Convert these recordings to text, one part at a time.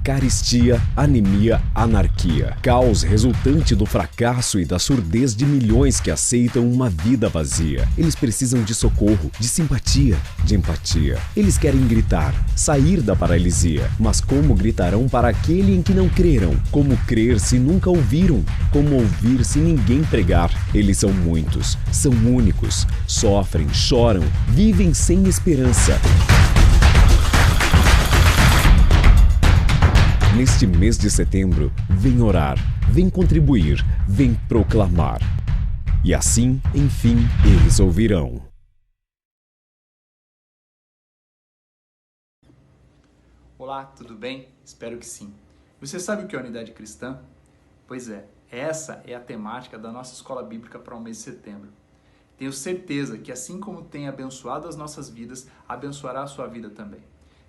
caristia, anemia, anarquia. Caos resultante do fracasso e da surdez de milhões que aceitam uma vida vazia. Eles precisam de socorro, de simpatia, de empatia. Eles querem gritar, sair da paralisia. Mas como gritarão para aquele em que não creram? Como crer se nunca ouviram? Como ouvir se ninguém pregar? Eles são muitos, são únicos, sofrem, choram, vivem sem esperança. Neste mês de setembro, vem orar, vem contribuir, vem proclamar. E assim, enfim, eles ouvirão. Olá, tudo bem? Espero que sim. Você sabe o que é unidade cristã? Pois é, essa é a temática da nossa escola bíblica para o mês de setembro. Tenho certeza que assim como tem abençoado as nossas vidas, abençoará a sua vida também.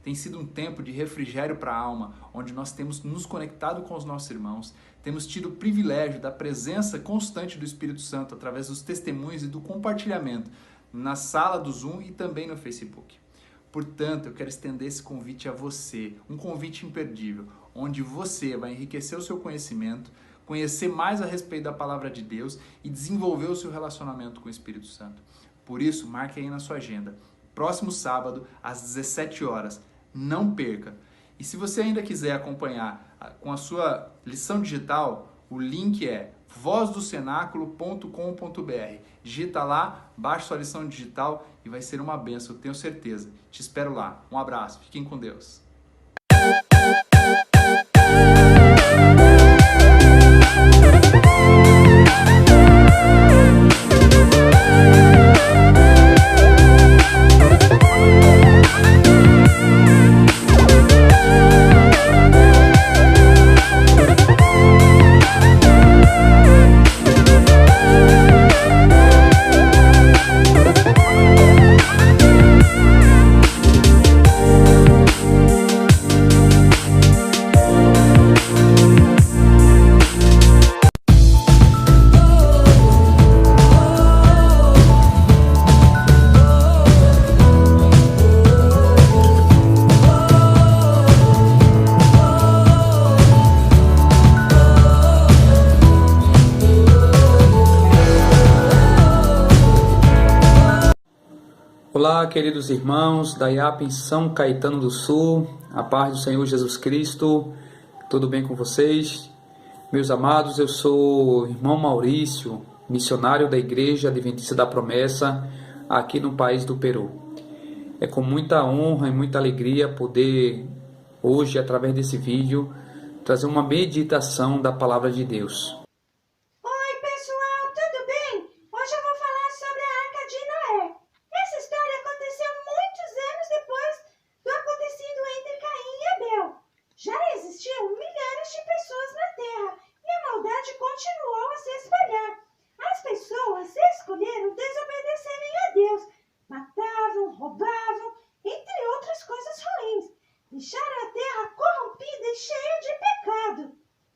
Tem sido um tempo de refrigério para a alma, onde nós temos nos conectado com os nossos irmãos, temos tido o privilégio da presença constante do Espírito Santo através dos testemunhos e do compartilhamento na sala do Zoom e também no Facebook. Portanto, eu quero estender esse convite a você, um convite imperdível, onde você vai enriquecer o seu conhecimento, conhecer mais a respeito da Palavra de Deus e desenvolver o seu relacionamento com o Espírito Santo. Por isso, marque aí na sua agenda. Próximo sábado, às 17 horas. Não perca! E se você ainda quiser acompanhar com a sua lição digital, o link é vozdocenaculo.com.br. Digita lá, baixa sua lição digital e vai ser uma bênção, eu tenho certeza. Te espero lá. Um abraço, fiquem com Deus. Olá, queridos irmãos da IAP em São Caetano do Sul, a paz do Senhor Jesus Cristo, tudo bem com vocês? Meus amados, eu sou o irmão Maurício, missionário da Igreja Adventista da Promessa, aqui no país do Peru. É com muita honra e muita alegria poder, hoje, através desse vídeo, trazer uma meditação da Palavra de Deus. Continuou a se espalhar. As pessoas escolheram desobedecerem a Deus. Matavam, roubavam, entre outras coisas ruins. Deixaram a terra corrompida e cheia de pecado.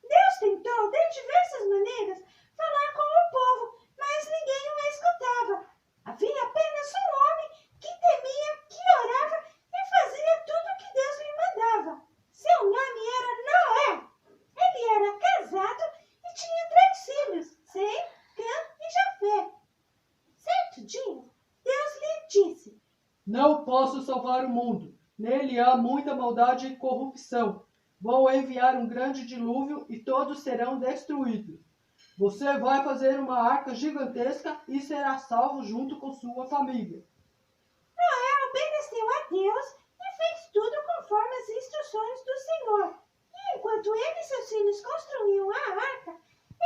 Deus tentou, de diversas maneiras, falar com o povo, mas ninguém o escutava. Havia apenas um homem que temia, que orava e fazia tudo o que Deus lhe mandava. Seu nome era Noé. Ele era casado e tinha 3 filhos, Sem, Cã e Jafé. Certo dia, Deus lhe disse: Não posso salvar o mundo. Nele há muita maldade e corrupção. Vou enviar um grande dilúvio e todos serão destruídos. Você vai fazer uma arca gigantesca e será salvo junto com sua família. Noé obedeceu a Deus e fez tudo conforme as instruções do Senhor. E enquanto ele e seus filhos construíam a arca,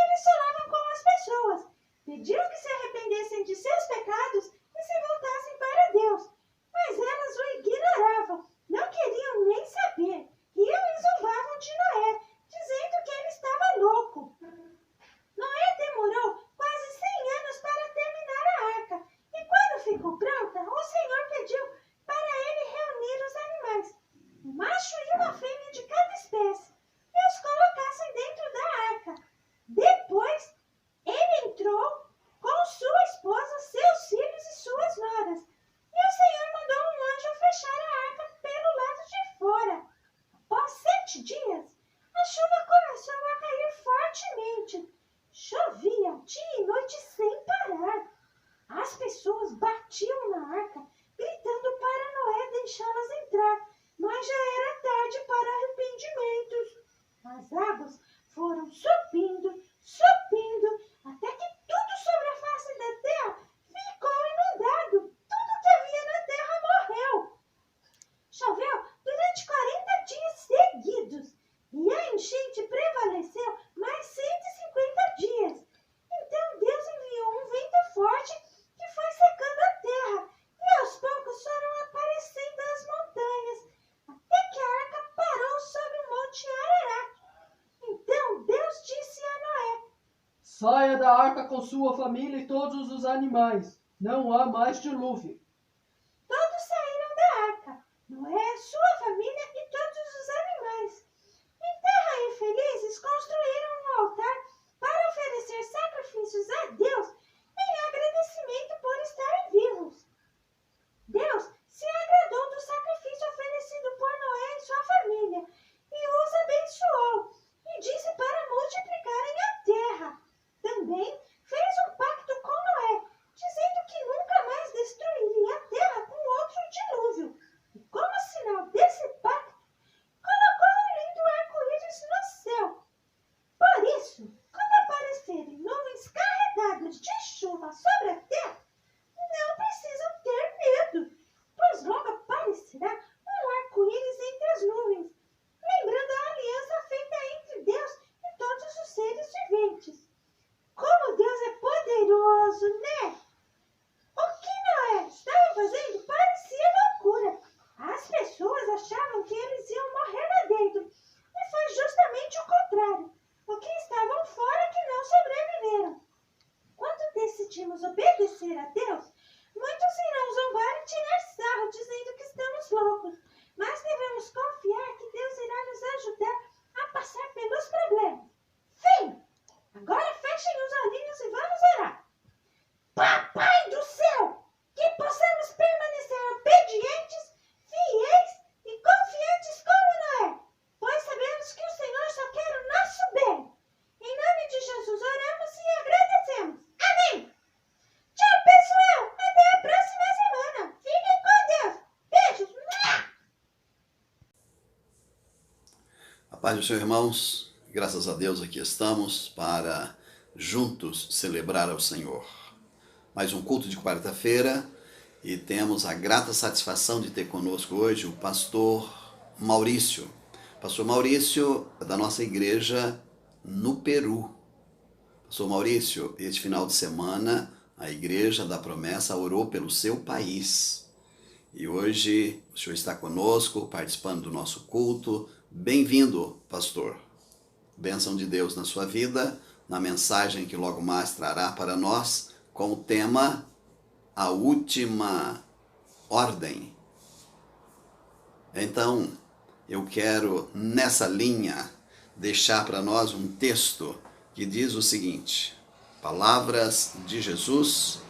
eles falavam com as pessoas, pediam que se arrependessem de seus pecados e se voltassem para Deus. Mas elas o ignoravam, não queriam nem saber, e eles zombavam de Noé, dizendo que ele estava louco. Noé demorou quase 100 anos para terminar a arca, e quando ficou pronta, o Senhor pediu para ele reunir os animais, um macho e uma fêmea de cada espécie, e os colocassem dentro da arca. Depois, ele entrou com pessoas batiam na arca, gritando para Noé deixá-las entrar, mas já era tarde para arrependimentos. As águas foram subindo, subindo, até que tudo sobre a face da terra ficou inundado. Tudo que havia na terra morreu. Choveu durante 40 dias seguidos, e a enchente prevaleceu mais 150 dias. Então Deus enviou um vento forte que foi secando a terra, e aos poucos foram aparecendo as montanhas, até que a arca parou sobre o monte Ararat. Então Deus disse a Noé: Saia da arca com sua família e todos os animais. Não há mais dilúvio. Todos saíram da arca, Noé, sua família e todos os animais. Em terra infelizes construíram um altar para oferecer sacrifícios a Deus em agradecimento por estarem vivos. Deus se agradou do sacrifício oferecido por Noé e sua família e os abençoou e disse para multiplicarem a terra. Também fez um pacto com Noé, dizendo que nunca mais destruiria a terra com outro dilúvio. E como sinal desse pacto, colocou um lindo arco-íris no céu. Por isso, quando aparecerem nuvens carregadas de chuva sobre a terra, não precisam ter medo, pois logo aparecerá um arco-íris entre as nuvens, lembrando a aliança feita entre Deus e todos os seres viventes. Como Deus é poderoso, né? O que Noé estava fazendo parecia loucura. As pessoas achavam que eles iam morrer lá dentro, e foi justamente o contrário. O que estavam fora que não sobreviveram. Quando decidimos obedecer a Deus, muitos irão zombar e tirar sarro, dizendo que estamos loucos. Mas devemos confiar que Deus irá nos ajudar a passar pelos problemas. Fim! Agora fechem os olhinhos e vamos orar. Papai do céu, que possamos permanecer obedientes, fiéis e confiantes como Noé, pois sabemos que o Senhor só quer o nosso bem. Em nome de Jesus oramos e agradecemos. Amém! Tchau, pessoal! Até a próxima semana! Fiquem com Deus! Beijos! A paz do Senhor, irmãos. Graças a Deus aqui estamos para juntos celebrar ao Senhor. Mais um culto de quarta-feira e temos a grata satisfação de ter conosco hoje o pastor Maurício. Pastor Maurício é da nossa igreja no Peru. Pastor Maurício, este final de semana a Igreja da Promessa orou pelo seu país. E hoje o senhor está conosco, participando do nosso culto. Bem-vindo, pastor. Bênção de Deus na sua vida, na mensagem que logo mais trará para nós, com o tema A Última Ordem. Então, eu quero, nessa linha, deixar para nós um texto que diz o seguinte, palavras de Jesus,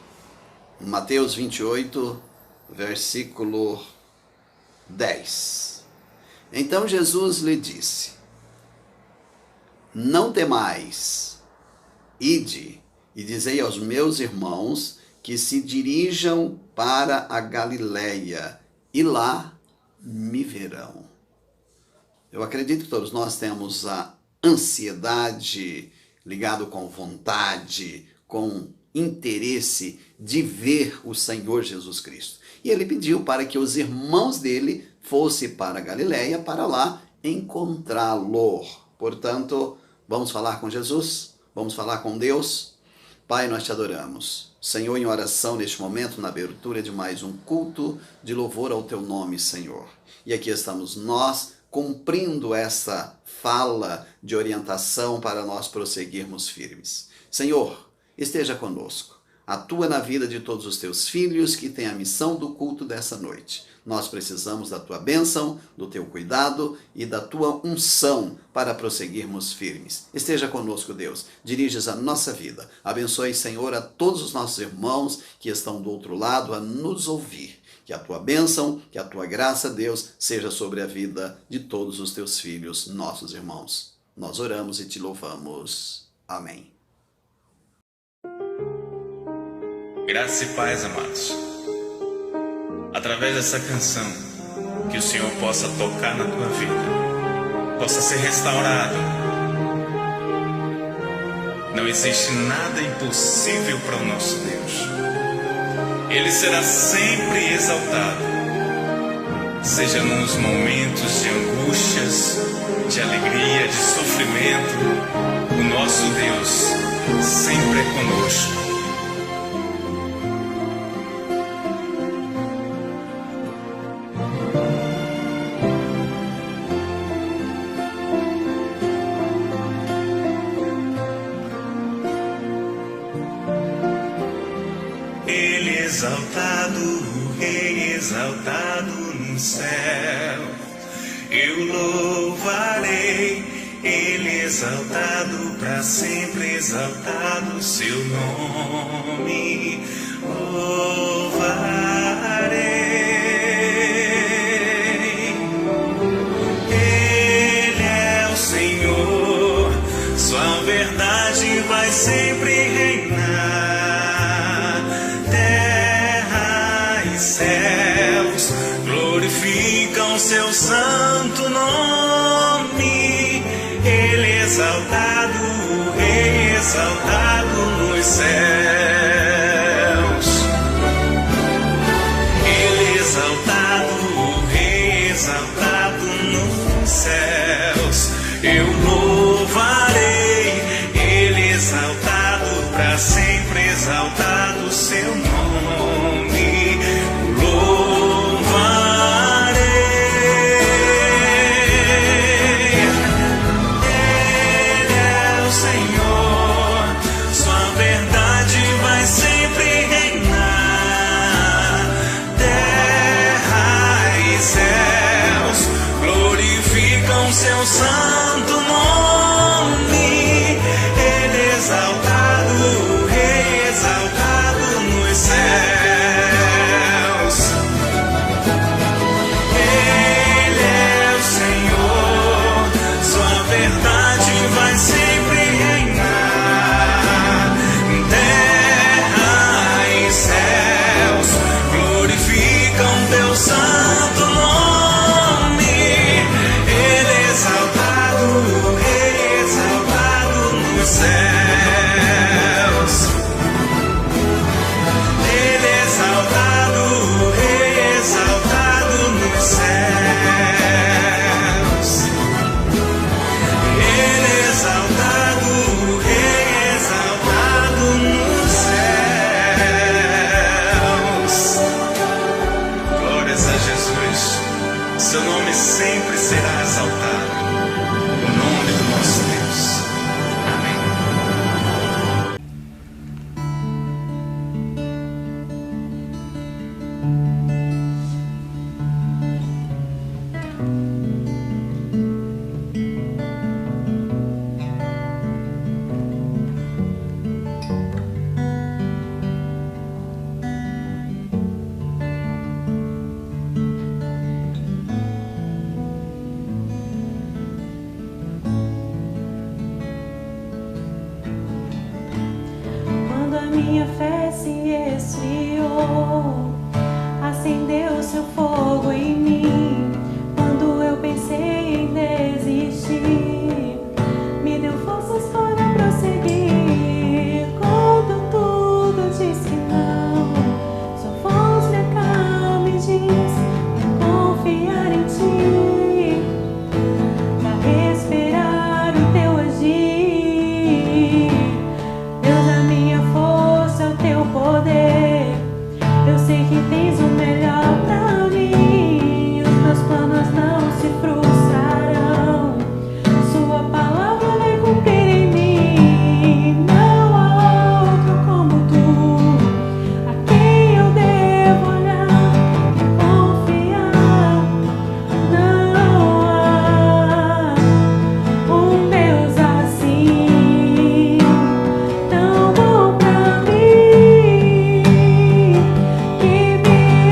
Mateus 28, versículo 10. Então Jesus lhe disse, não temais, ide e dizei aos meus irmãos que se dirijam para a Galileia e lá me verão. Eu acredito que todos nós temos a ansiedade ligado com vontade, com interesse de ver o Senhor Jesus Cristo. E ele pediu para que os irmãos dele fossem para a Galileia para lá encontrá-lo. Portanto, vamos falar com Jesus? Vamos falar com Deus? Pai, nós te adoramos. Senhor, em oração neste momento, na abertura de mais um culto de louvor ao teu nome, Senhor. E aqui estamos nós, cumprindo essa fala de orientação para nós prosseguirmos firmes. Senhor, esteja conosco. Atua na vida de todos os teus filhos que têm a missão do culto dessa noite. Nós precisamos da tua bênção, do teu cuidado e da tua unção para prosseguirmos firmes. Esteja conosco, Deus. Diriges a nossa vida. Abençoe, Senhor, a todos os nossos irmãos que estão do outro lado a nos ouvir. Que a tua bênção, que a tua graça, Deus, seja sobre a vida de todos os teus filhos, nossos irmãos. Nós oramos e te louvamos. Amém. Graça e paz, amados. Através dessa canção, que o Senhor possa tocar na tua vida, possa ser restaurado. Não existe nada impossível para o nosso Deus. Ele será sempre exaltado, seja nos momentos de angústias, de alegria, de sofrimento. O nosso Deus sempre é conosco. Ele exaltado, o Rei exaltado no céu, eu louvarei. Ele exaltado, para sempre exaltado, seu nome louvarei. Ele é o Senhor, sua verdade vai sempre reinar. Terra e céus glorificam seu santo nome. Ele exaltado, o Rei exaltado nos céus. Ele exaltado, o Rei exaltado nos céus. Eu louvarei. Ele exaltado, para sempre exaltado seu nome. Seu santo nome, ele exaltado, o Rei exaltado nos céus. Ele é o Senhor, sua verdade vai sempre reinar. Terra e céus glorificam teu santo nome. Seu nome sempre será exaltado, o nome do nosso Deus. Amém. Minha fé se esfriou, acendeu seu fogo em mim. Quando eu pensei em desistir, me deu forças para prosseguir. Quando tudo diz que não, sua voz me acalma e diz pra confiar em ti, pra esperar o teu agir. Deus é minha força, o teu poder. Eu sei que tens o melhor pra mim. Os meus planos não se frustrarão. Sua palavra vai cumprir em mim. Não há outro como tu, a quem eu devo olhar e confiar. Não há um Deus assim, tão bom pra mim, que me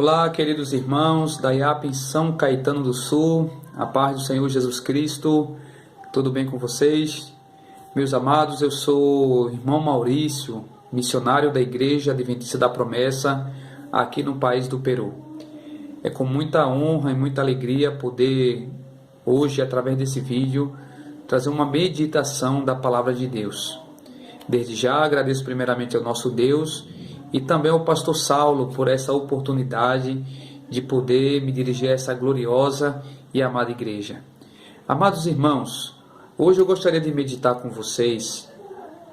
Olá, queridos irmãos da IAP em São Caetano do Sul, a paz do Senhor Jesus Cristo, tudo bem com vocês? Meus amados, eu sou o irmão Maurício, missionário da Igreja Adventista da Promessa, aqui no país do Peru. É com muita honra e muita alegria poder, hoje, através desse vídeo, trazer uma meditação da Palavra de Deus. Desde já, agradeço primeiramente ao nosso Deus e também ao pastor Saulo por essa oportunidade de poder me dirigir a essa gloriosa e amada igreja. Amados irmãos, hoje eu gostaria de meditar com vocês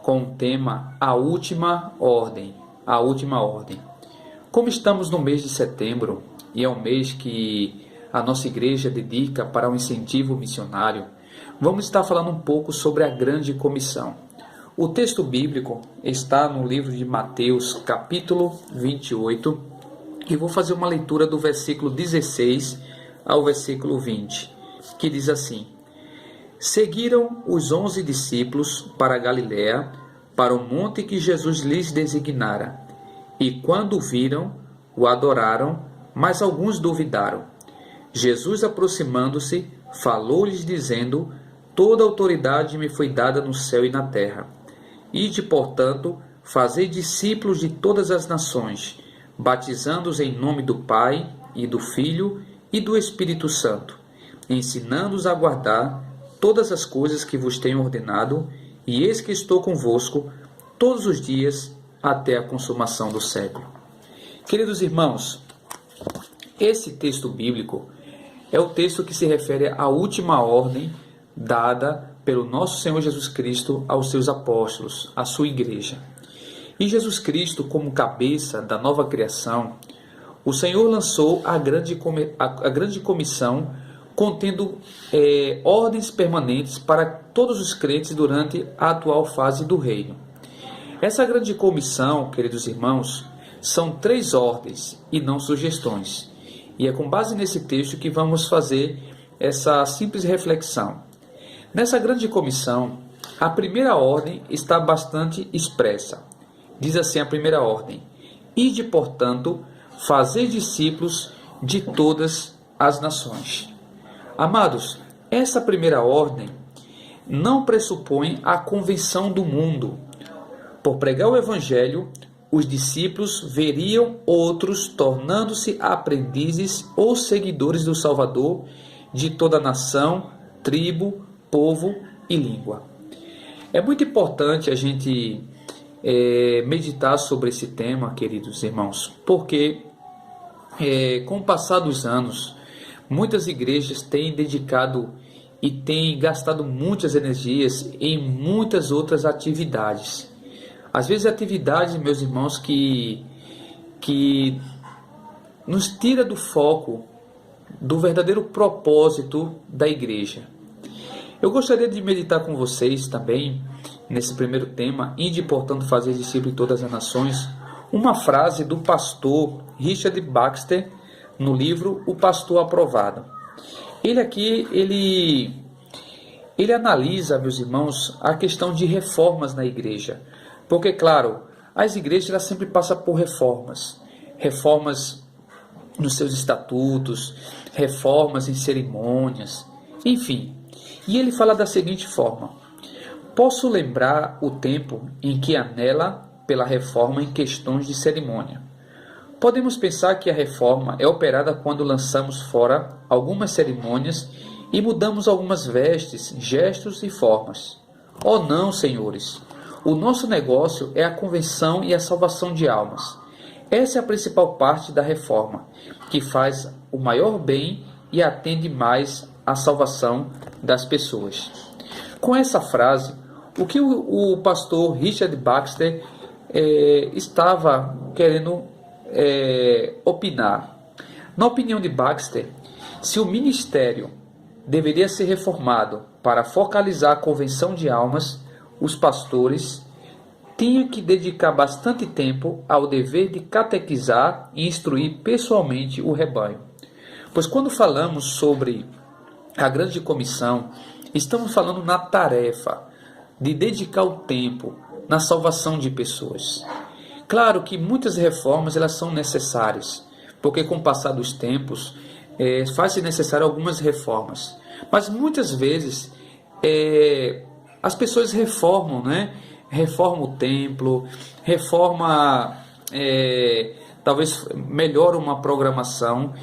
com o tema A Última Ordem. A Última Ordem. Como estamos no mês de setembro, e é um mês que a nossa igreja dedica para o incentivo missionário, vamos estar falando um pouco sobre a Grande Comissão. O texto bíblico está no livro de Mateus, capítulo 28, e vou fazer uma leitura do versículo 16 ao versículo 20, que diz assim: Seguiram os 11 discípulos para a Galiléia, para o monte que Jesus lhes designara, e quando o viram, o adoraram, mas alguns duvidaram. Jesus, aproximando-se, falou-lhes dizendo: Toda autoridade me foi dada no céu e na terra. Ide, portanto, fazei discípulos de todas as nações, batizando-os em nome do Pai, e do Filho, e do Espírito Santo, ensinando-os a guardar todas as coisas que vos tenho ordenado, e eis que estou convosco todos os dias até a consumação do século. Queridos irmãos, esse texto bíblico é o texto que se refere à última ordem dada pelo nosso Senhor Jesus Cristo aos seus apóstolos, à sua igreja. E Jesus Cristo, como cabeça da nova criação, o Senhor lançou a grande comissão, contendo ordens permanentes para todos os crentes durante a atual fase do reino. Essa grande comissão, queridos irmãos, são 3 ordens e não sugestões. E é com base nesse texto que vamos fazer essa simples reflexão. Nessa grande comissão, a primeira ordem está bastante expressa. Diz assim a primeira ordem: Ide, portanto, fazer discípulos de todas as nações. Amados, essa primeira ordem não pressupõe a convenção do mundo. Por pregar o Evangelho, os discípulos veriam outros tornando-se aprendizes ou seguidores do Salvador de toda nação, tribo, povo e língua. É muito importante a gente meditar sobre esse tema, queridos irmãos, porque com o passar dos anos, muitas igrejas têm dedicado e têm gastado muitas energias em muitas outras atividades. Às vezes atividades, meus irmãos, que nos tira do foco do verdadeiro propósito da igreja. Eu gostaria de meditar com vocês também, nesse primeiro tema, Ide, portanto, fazer discípulos de todas as nações, uma frase do pastor Richard Baxter, no livro O Pastor Aprovado. Ele analisa, meus irmãos, a questão de reformas na igreja. Porque, claro, as igrejas elas sempre passam por reformas. Reformas nos seus estatutos, reformas em cerimônias, enfim. E ele fala da seguinte forma: Posso lembrar o tempo em que anela pela reforma em questões de cerimônia. Podemos pensar que a reforma é operada quando lançamos fora algumas cerimônias e mudamos algumas vestes, gestos e formas. Oh não, senhores! O nosso negócio é a conversão e a salvação de almas. Essa é a principal parte da reforma, que faz o maior bem e atende mais à salvação das pessoas. Com essa frase, o que o pastor Richard Baxter estava querendo opinar? Na opinião de Baxter, se o ministério deveria ser reformado para focalizar a conversão de almas, os pastores tinham que dedicar bastante tempo ao dever de catequizar e instruir pessoalmente o rebanho. Pois quando falamos sobre a grande comissão, estamos falando na tarefa de dedicar o tempo na salvação de pessoas. Claro que muitas reformas elas são necessárias, porque com o passar dos tempos faz-se necessário algumas reformas. Mas muitas vezes as pessoas reformam, né? Reforma o templo, talvez melhora uma programação,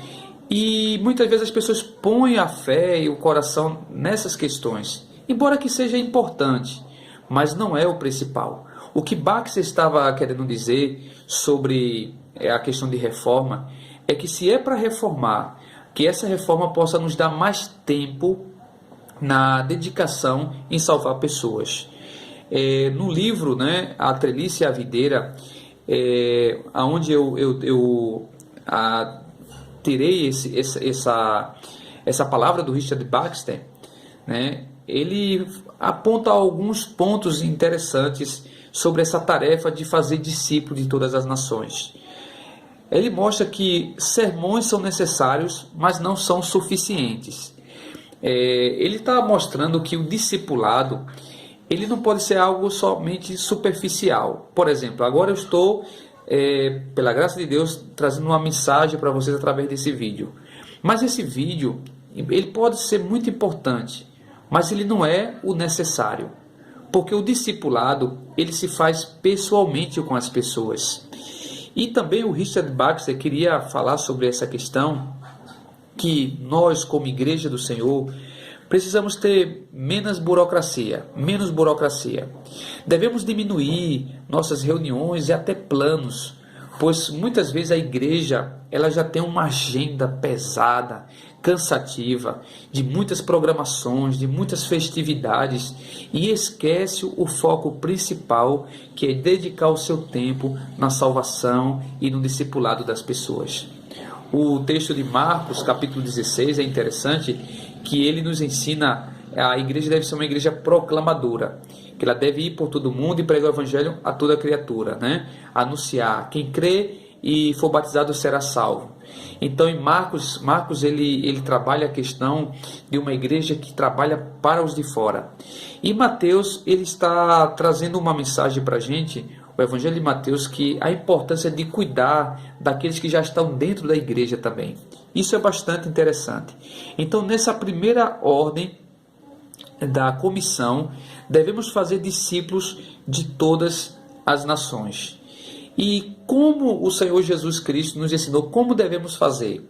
e muitas vezes as pessoas põem a fé e o coração nessas questões, embora que seja importante, mas não é o principal. O que Baxter estava querendo dizer sobre a questão de reforma é que, se é para reformar, que essa reforma possa nos dar mais tempo na dedicação em salvar pessoas. No livro, né, A Treliça e a Videira, onde eu tirei essa palavra do Richard Baxter, né, ele aponta alguns pontos interessantes sobre essa tarefa de fazer discípulo de todas as nações. Ele mostra que sermões são necessários, mas não são suficientes. Ele está mostrando que o discipulado ele não pode ser algo somente superficial. Por exemplo, agora eu estou, pela graça de Deus, trazendo uma mensagem para vocês através desse vídeo. Mas esse vídeo ele pode ser muito importante, mas ele não é o necessário. Porque o discipulado ele se faz pessoalmente com as pessoas. E também o Richard Baxter queria falar sobre essa questão, que nós, como Igreja do Senhor, precisamos ter menos burocracia. Devemos diminuir nossas reuniões e até planos, pois muitas vezes a igreja ela já tem uma agenda pesada, cansativa, de muitas programações, de muitas festividades, e esquece o foco principal, que é dedicar o seu tempo na salvação e no discipulado das pessoas. O texto de Marcos, capítulo 16, é interessante, que ele nos ensina a igreja deve ser uma igreja proclamadora, que ela deve ir por todo mundo e pregar o evangelho a toda criatura, né? Anunciar, quem crê e for batizado será salvo. Então em Marcos ele trabalha a questão de uma igreja que trabalha para os de fora. E Mateus ele está trazendo uma mensagem para a gente, o Evangelho de Mateus, que a importância de cuidar daqueles que já estão dentro da igreja também. Isso é bastante interessante. Então, nessa primeira ordem da comissão, devemos fazer discípulos de todas as nações. E como o Senhor Jesus Cristo nos ensinou como devemos fazer?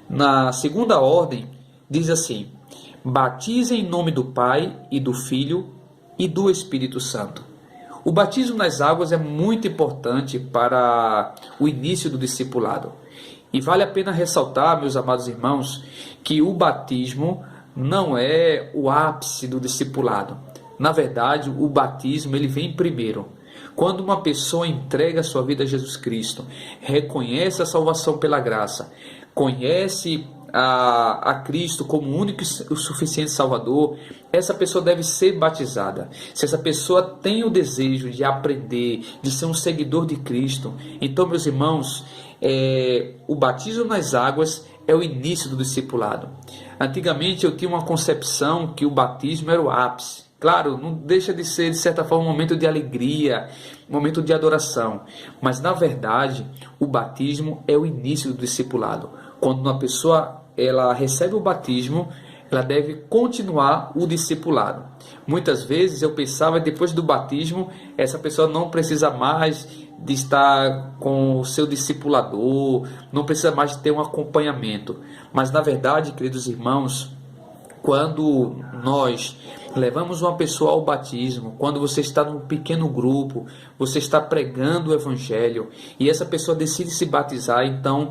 Na segunda ordem, diz assim: batizem em nome do Pai e do Filho e do Espírito Santo. O batismo nas águas é muito importante para o início do discipulado. E vale a pena ressaltar, meus amados irmãos, que o batismo não é o ápice do discipulado. Na verdade, o batismo ele vem primeiro. Quando uma pessoa entrega a sua vida a Jesus Cristo, reconhece a salvação pela graça, conhece a Cristo como o único e o suficiente Salvador, essa pessoa deve ser batizada. Se essa pessoa tem o desejo de aprender, de ser um seguidor de Cristo, então, meus irmãos, o batismo nas águas é o início do discipulado. Antigamente eu tinha uma concepção que o batismo era o ápice. Claro, não deixa de ser, de certa forma, um momento de alegria, um momento de adoração. Mas, na verdade, o batismo é o início do discipulado. Quando uma pessoa ela recebe o batismo, ela deve continuar o discipulado. Muitas vezes eu pensava, depois do batismo, essa pessoa não precisa mais de estar com o seu discipulador, não precisa mais de ter um acompanhamento. Mas, na verdade, queridos irmãos, quando nós levamos uma pessoa ao batismo, quando você está num pequeno grupo, você está pregando o Evangelho e essa pessoa decide se batizar, então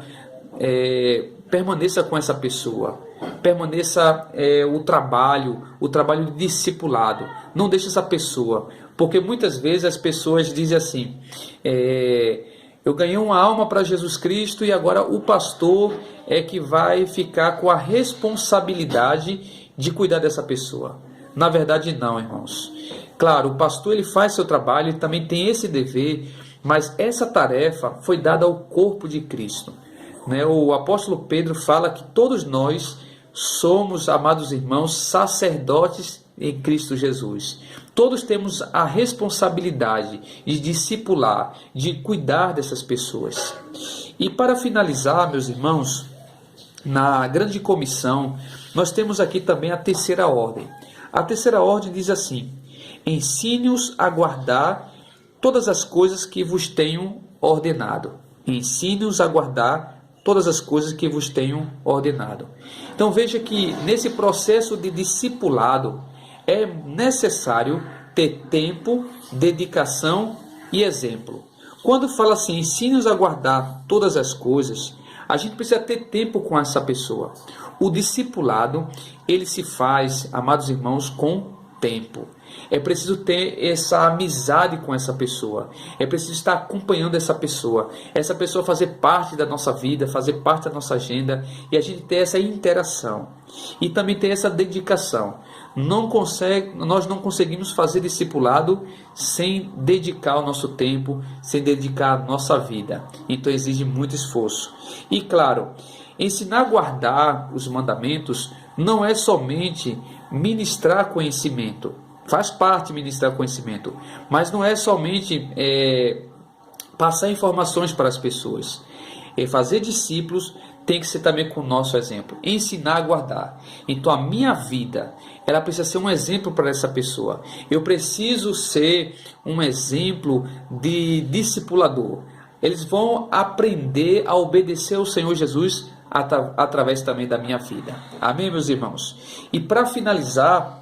permaneça com essa pessoa, permaneça o trabalho de discipulado, não deixe essa pessoa, porque muitas vezes as pessoas dizem assim, eu ganhei uma alma para Jesus Cristo e agora o pastor é que vai ficar com a responsabilidade de cuidar dessa pessoa. Na verdade não, irmãos. Claro, o pastor ele faz seu trabalho, ele também tem esse dever, mas essa tarefa foi dada ao corpo de Cristo. O apóstolo Pedro fala que todos nós somos, amados irmãos, sacerdotes em Cristo Jesus. Todos temos a responsabilidade de discipular, de cuidar dessas pessoas. E para finalizar, meus irmãos, na grande comissão, nós temos aqui também a terceira ordem. A terceira ordem diz assim: ensine-os a guardar todas as coisas que vos tenho ordenado. Ensine-os a guardar todas as coisas que vos tenho ordenado. Então veja que nesse processo de discipulado é necessário ter tempo, dedicação e exemplo. Quando fala assim, ensine-os a guardar todas as coisas, a gente precisa ter tempo com essa pessoa. O discipulado, ele se faz, amados irmãos, com tempo. É preciso ter essa amizade com essa pessoa. É preciso estar acompanhando essa pessoa fazer parte da nossa vida, fazer parte da nossa agenda, e a gente ter essa interação. E também ter essa dedicação. Nós não conseguimos fazer discipulado sem dedicar o nosso tempo, sem dedicar a nossa vida. Então exige muito esforço. E claro, ensinar a guardar os mandamentos não é somente ministrar conhecimento. Faz parte ministrar conhecimento, mas não é somente passar informações para as pessoas. Fazer discípulos tem que ser também com o nosso exemplo. Ensinar a guardar. Então a minha vida, ela precisa ser um exemplo para essa pessoa. Eu preciso ser um exemplo de discipulador. Eles vão aprender a obedecer ao Senhor Jesus através também da minha vida. Amém, meus irmãos? E para finalizar,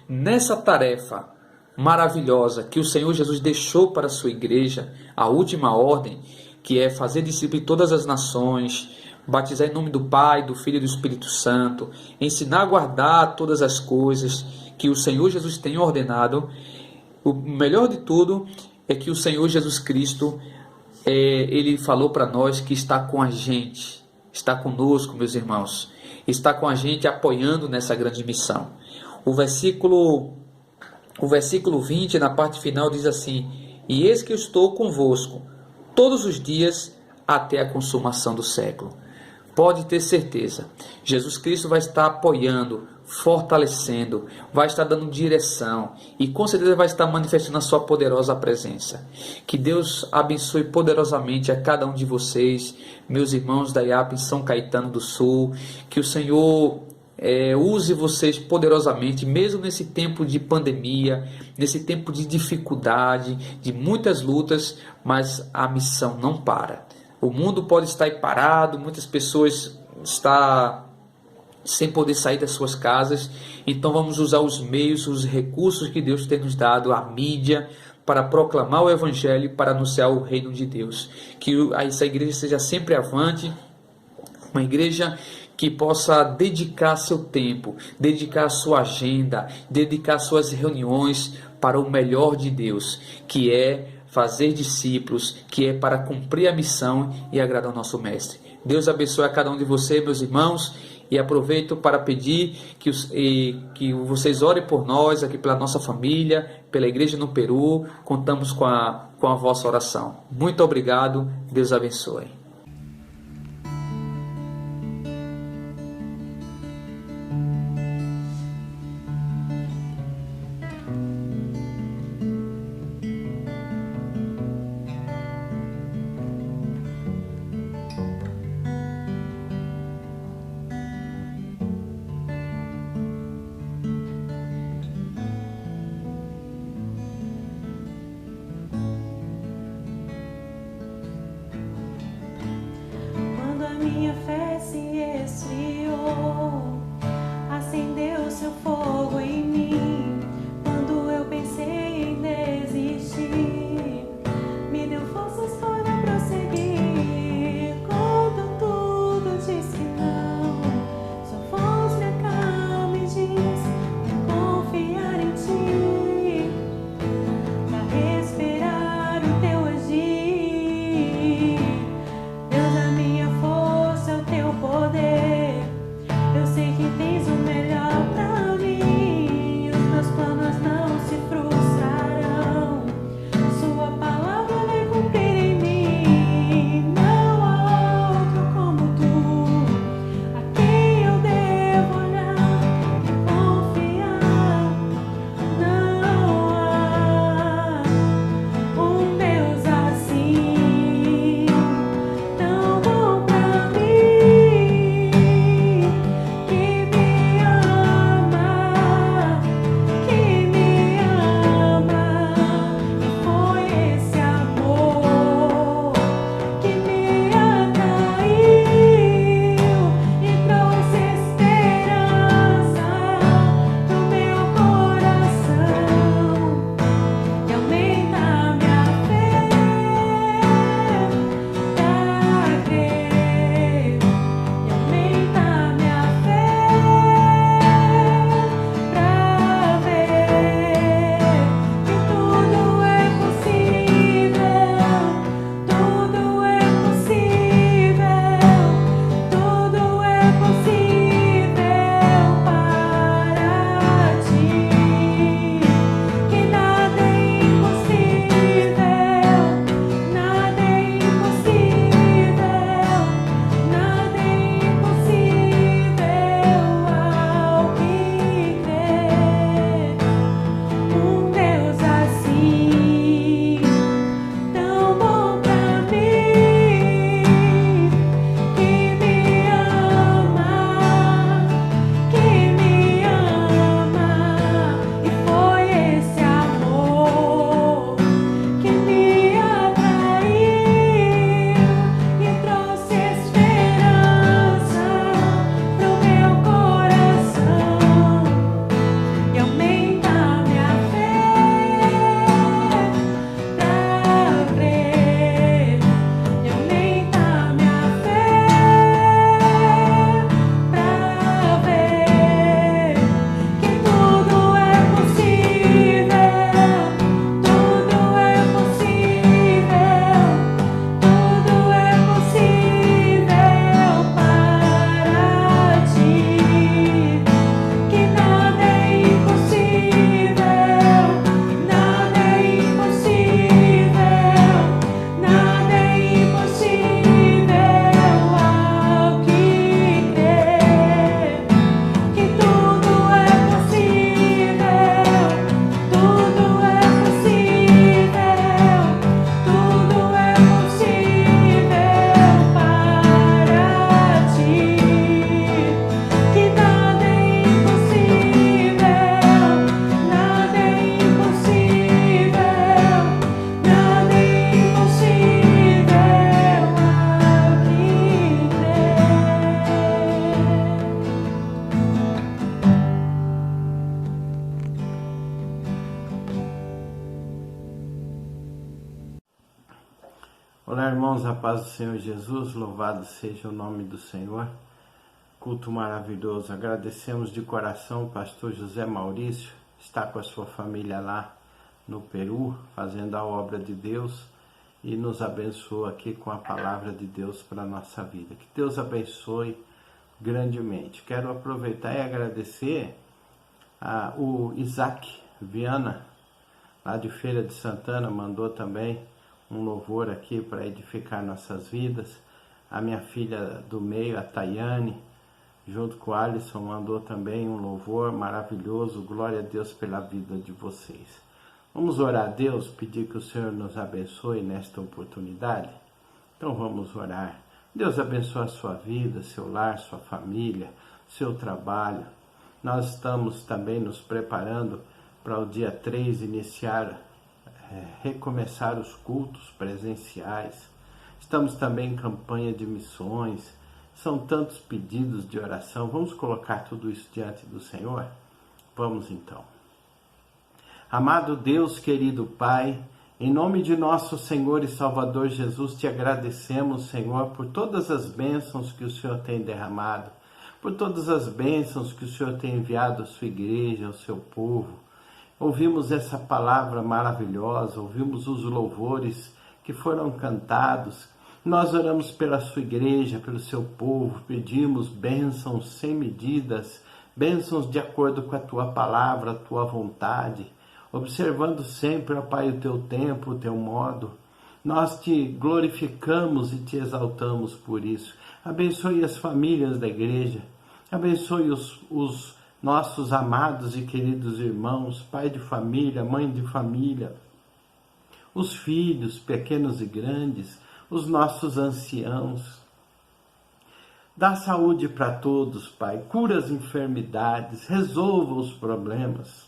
nessa tarefa maravilhosa que o Senhor Jesus deixou para a sua igreja, a última ordem, que é fazer discípulos de todas as nações, batizar em nome do Pai, do Filho e do Espírito Santo, ensinar a guardar todas as coisas que o Senhor Jesus tem ordenado. O melhor de tudo é que o Senhor Jesus Cristo, Ele falou para nós que está com a gente, está conosco, meus irmãos, está com a gente apoiando nessa grande missão. O versículo 20, na parte final, diz assim: e eis que eu estou convosco todos os dias até a consumação do século. Pode ter certeza, Jesus Cristo vai estar apoiando, fortalecendo, vai estar dando direção e com certeza vai estar manifestando a sua poderosa presença. Que Deus abençoe poderosamente a cada um de vocês, meus irmãos da IAP em São Caetano do Sul. Que o Senhor use vocês poderosamente, mesmo nesse tempo de pandemia, nesse tempo de dificuldade, de muitas lutas, mas a missão não para. O mundo pode estar parado, muitas pessoas estão sem poder sair das suas casas, então vamos usar os meios, os recursos que Deus tem nos dado, a mídia, para proclamar o Evangelho, para anunciar o reino de Deus. Que essa igreja seja sempre avante, uma igreja que possa dedicar seu tempo, dedicar a sua agenda, dedicar suas reuniões para o melhor de Deus, que é fazer discípulos, que é para cumprir a missão e agradar o nosso Mestre. Deus abençoe a cada um de vocês, meus irmãos, e aproveito para pedir que vocês orem por nós, aqui pela nossa família, pela igreja no Peru. Contamos com a vossa oração. Muito obrigado, Deus abençoe. Minha fé se esfriou, acendeu seu fogo em mim. Quando eu pensei em desistir, me deu forças para prosseguir. Quando tudo diz que não, sua voz me acalma e diz pra confiar em ti, pra esperar o teu agir. Deus, a minha força, o teu poder, irmãos, a paz do Senhor Jesus, louvado seja o nome do Senhor. Culto maravilhoso. Agradecemos de coração o pastor José Maurício, está com a sua família lá no Peru, fazendo a obra de Deus e nos abençoa aqui com a palavra de Deus para a nossa vida. Que Deus abençoe grandemente. Quero aproveitar e agradecer o Isaac Viana, lá de Feira de Santana, mandou também um louvor aqui para edificar nossas vidas. A minha filha do meio, a Tayane, junto com o Alisson, mandou também um louvor maravilhoso. Glória a Deus pela vida de vocês. Vamos orar a Deus, pedir que o Senhor nos abençoe nesta oportunidade? Então vamos orar. Deus abençoe a sua vida, seu lar, sua família, seu trabalho. Nós estamos também nos preparando para o dia 3 iniciar, recomeçar os cultos presenciais. Estamos também em campanha de missões. São tantos pedidos de oração. Vamos colocar tudo isso diante do Senhor? Vamos então. Amado Deus, querido Pai, em nome de nosso Senhor e Salvador Jesus, te agradecemos, Senhor, por todas as bênçãos que o Senhor tem derramado, por todas as bênçãos que o Senhor tem enviado à sua igreja, ao seu povo. Ouvimos essa palavra maravilhosa, ouvimos os louvores que foram cantados. Nós oramos pela sua igreja, pelo seu povo, pedimos bênçãos sem medidas, bênçãos de acordo com a tua palavra, a tua vontade, observando sempre, ó Pai, o teu tempo, o teu modo. Nós te glorificamos e te exaltamos por isso. Abençoe as famílias da igreja, abençoe os nossos amados e queridos irmãos, pai de família, mãe de família, os filhos, pequenos e grandes, os nossos anciãos. Dá saúde para todos, Pai, cura as enfermidades, resolva os problemas.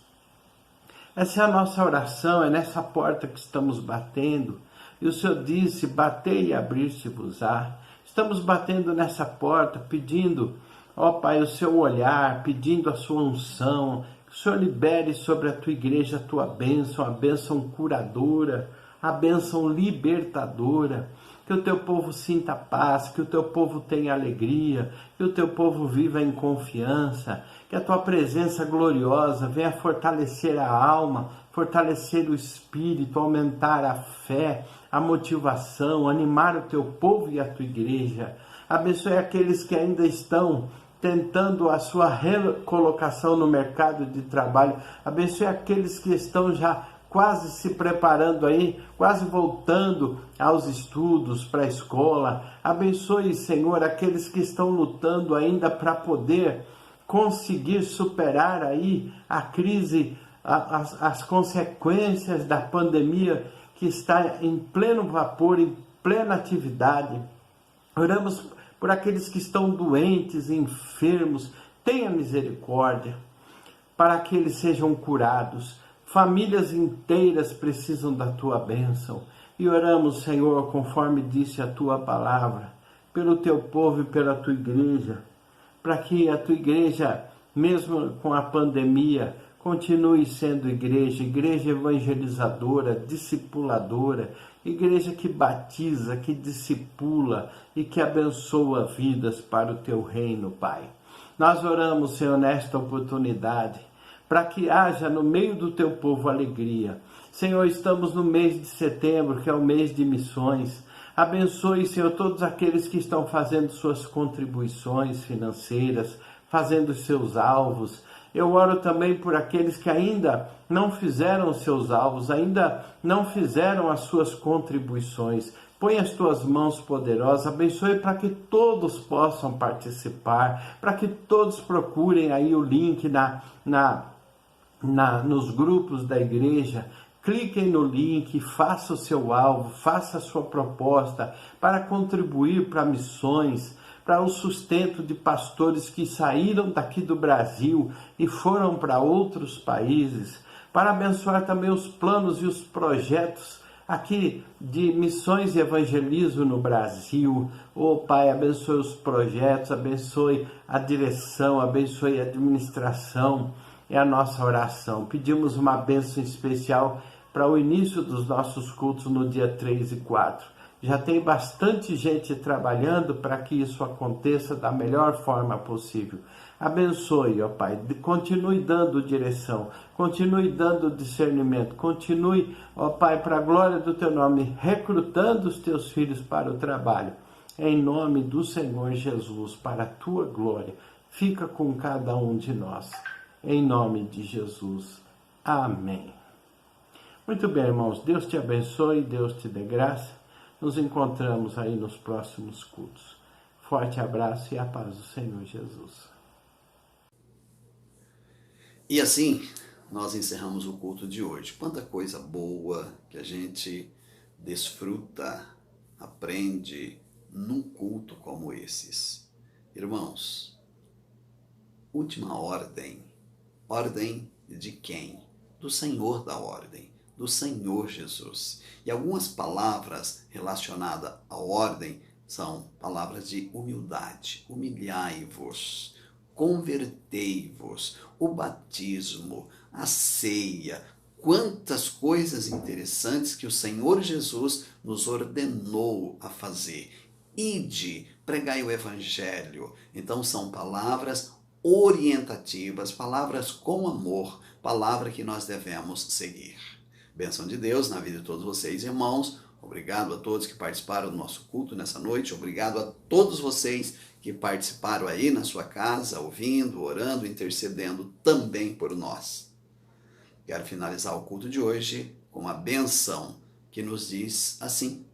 Essa é a nossa oração, é nessa porta que estamos batendo. E o Senhor disse, batei e abrir-se-vos-á. Estamos batendo nessa porta, pedindo, ó Pai, o seu olhar, pedindo a sua unção, que o Senhor libere sobre a tua igreja a tua bênção, a bênção curadora, a bênção libertadora, que o teu povo sinta paz, que o teu povo tenha alegria, que o teu povo viva em confiança, que a tua presença gloriosa venha fortalecer a alma, fortalecer o espírito, aumentar a fé, a motivação, animar o teu povo e a tua igreja. Abençoe aqueles que ainda estão tentando a sua recolocação no mercado de trabalho. Abençoe aqueles que estão já quase se preparando aí, quase voltando aos estudos, para a escola. Abençoe, Senhor, aqueles que estão lutando ainda para poder conseguir superar aí a crise, as consequências da pandemia que está em pleno vapor, em plena atividade. Oramos por aqueles que estão doentes, enfermos. Tenha misericórdia para que eles sejam curados. Famílias inteiras precisam da tua bênção. E oramos, Senhor, conforme disse a tua palavra, pelo teu povo e pela tua igreja, para que a tua igreja, mesmo com a pandemia, continue sendo igreja evangelizadora, discipuladora, igreja que batiza, que discipula e que abençoa vidas para o teu reino, Pai. Nós oramos, Senhor, nesta oportunidade, para que haja no meio do teu povo alegria. Senhor, estamos no mês de setembro, que é o mês de missões. Abençoe, Senhor, todos aqueles que estão fazendo suas contribuições financeiras, fazendo seus alvos. Eu oro também por aqueles que ainda não fizeram seus alvos, ainda não fizeram as suas contribuições. Põe as tuas mãos poderosas, abençoe para que todos possam participar, para que todos procurem aí o link nos grupos da igreja. Cliquem no link, faça o seu alvo, faça a sua proposta para contribuir para missões, para o sustento de pastores que saíram daqui do Brasil e foram para outros países, para abençoar também os planos e os projetos aqui de missões e evangelismo no Brasil. Oh Pai, abençoe os projetos, abençoe a direção, abençoe a administração. É a nossa oração. Pedimos uma bênção especial para o início dos nossos cultos no dia 3 e 4. Já tem bastante gente trabalhando para que isso aconteça da melhor forma possível. Abençoe, ó Pai, continue dando direção, continue dando discernimento, continue, ó Pai, para a glória do Teu nome, recrutando os Teus filhos para o trabalho. Em nome do Senhor Jesus, para a Tua glória, fica com cada um de nós. Em nome de Jesus. Amém. Muito bem, irmãos, Deus te abençoe, Deus te dê graça. Nos encontramos aí nos próximos cultos. Forte abraço e a paz do Senhor Jesus. E assim, nós encerramos o culto de hoje. Quanta coisa boa que a gente desfruta, aprende num culto como esses. Irmãos, última ordem. Ordem de quem? Do Senhor da ordem, do Senhor Jesus. E algumas palavras relacionadas à ordem são palavras de humildade. Humilhai-vos, convertei-vos, o batismo, a ceia. Quantas coisas interessantes que o Senhor Jesus nos ordenou a fazer. Ide, pregai o Evangelho. Então são palavras orientativas, palavras com amor, palavra que nós devemos seguir. Bênção de Deus na vida de todos vocês, irmãos. Obrigado a todos que participaram do nosso culto nessa noite. Obrigado a todos vocês que participaram aí na sua casa, ouvindo, orando, intercedendo também por nós. Quero finalizar o culto de hoje com uma benção que nos diz assim: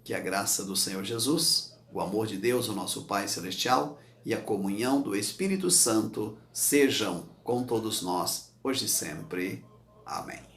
que a graça do Senhor Jesus, o amor de Deus, o nosso Pai Celestial, e a comunhão do Espírito Santo sejam com todos nós, hoje e sempre. Amém.